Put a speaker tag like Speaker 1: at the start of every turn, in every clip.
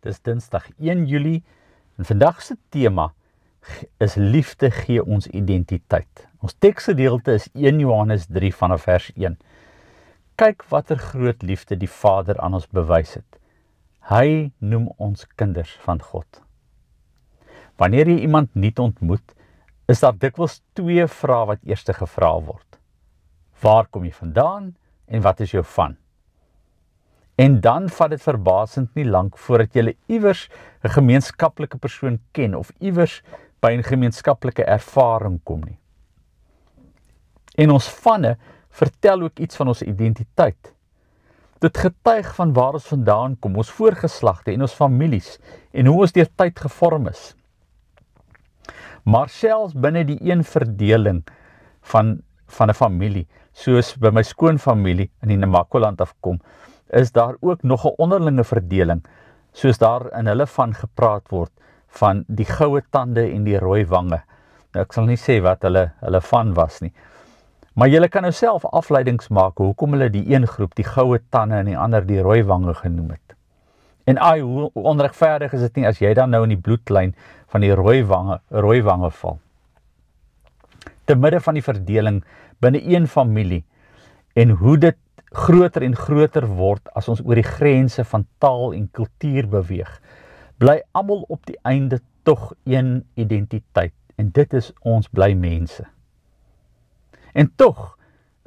Speaker 1: Dis Dinsdag 1 Julie en vandag se tema is liefde gee ons identiteit. Ons teksgedeelte is 1 Johannes 3 vanaf vers 1. Kyk watter groot liefde die Vader aan ons bewys het. Hy noem ons kinders van God. Wanneer jy iemand nuut ontmoet, is daar dikwels twee vrae wat eers gevra word. Waar kom jy vandaan en wat is jou van? En dan vat dit verbasend nie lank voordat jy iewers 'n gemeenskaplike persoon ken of iewers by 'n gemeenskaplike ervaring kom nie. En ons vanne vertel ook iets van ons identiteit. Dit getuig van waar ons vandaan kom, ons voorgeslagte en ons families en hoe ons deur tyd gevorm is. Maar selfs binne die een verdeling van 'n familie, soos by my skoonfamilie in die Namakoland afkom, is daar ook nog 'n onderlinge verdeling, soos daar in hulle van gepraat word, van die goue tande en die rooi wange. Nou, ek sal nie sê wat hulle van was nie. Maar julle kan nou self afleidings maak hoekom hulle die een groep die goue tande en die ander die rooi wange genoem het. En hoe onregverdig is dit nie as jy dan nou in die bloedlyn van die rooi wange val. Te midde van die verdeling binne een familie en hoe dit groter en groter word as ons oor die grense van taal en kultuur beweeg, bly almal op die einde tog een identiteit en dit is ons bly mense. En tog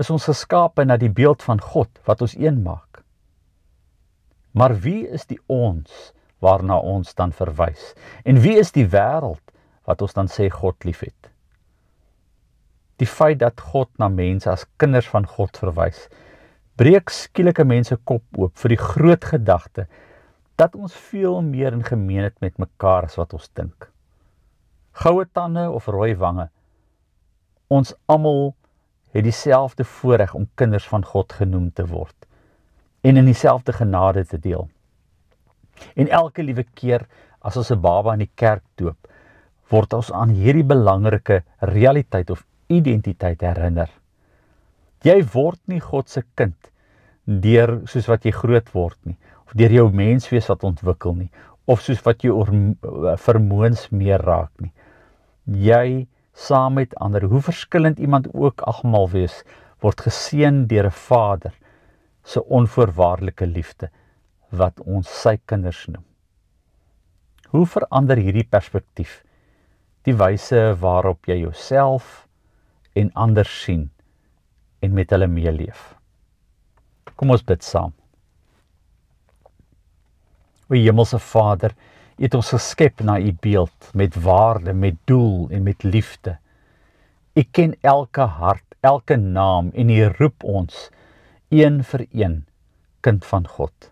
Speaker 1: is ons geskape na die beeld van God wat ons een maak. Maar wie is die ons waarna ons dan verwys? En wie is die wêreld wat ons dan sê God liefhet? Die feit dat God na mense as kinders van God verwys, breek skielike mense kop oop vir die groot gedagte dat ons veel meer in gemeen het met mekaar as wat ons dink. Goue tande of rooi wange, ons almal het dieselfde voorreg om kinders van God genoem te word en in dieselfde genade te deel. En elke liewe keer as ons 'n baba in die kerk doop, word ons aan hierdie belangrike realiteit of identiteit herinner. Jy word nie God se kind deur soos wat jy groot word nie, of deur jou menswees wat ontwikkel nie, of soos wat jou vermoëns meer raak nie. Jy saam met ander, hoe verskillend iemand ook almal wees, word geseën deur 'n Vader se onvoorwaardelike liefde wat ons sy kinders noem. Hoe verander hierdie perspektief die wyse waarop jy jouself en ander sien en met hulle meeleef? Kom ons bid saam. O Hemelse Vader, U het ons geskep na U beeld, met waarde, met doel en met liefde. U ken elke hart, elke naam en U roep ons, een vir een, kind van God.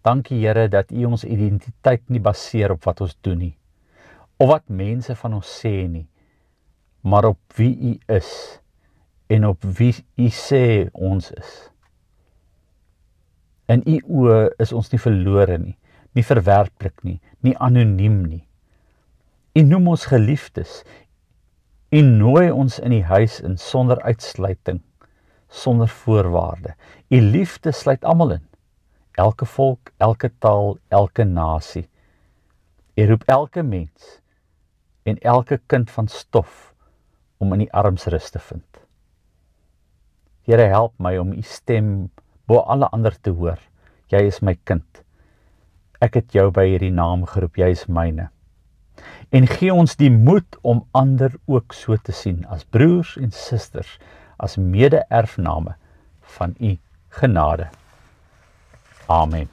Speaker 1: Dankie Here dat U ons identiteit nie baseer op wat ons doen nie, of wat mense van ons sê nie, maar op wie U is en op wie U sê ons is. In U oë is ons nie verlore nie, nie verwerplik nie, nie anoniem nie. U noem ons geliefdes. U nooi ons in die huis in sonder uitsluiting, sonder voorwaarde. U liefde sluit almal in. Elke volk, elke taal, elke nasie. U roep elke mens en elke kind van stof om in die arms rus te vind. Here, help my om U stem bo alle ander te hoor. Jy is my kind. Ek het jou by hierdie naam geroep, jy is myne. En gee ons die moed om ander ook so te sien, as broers en susters, as mede-erfname van U genade. Amen.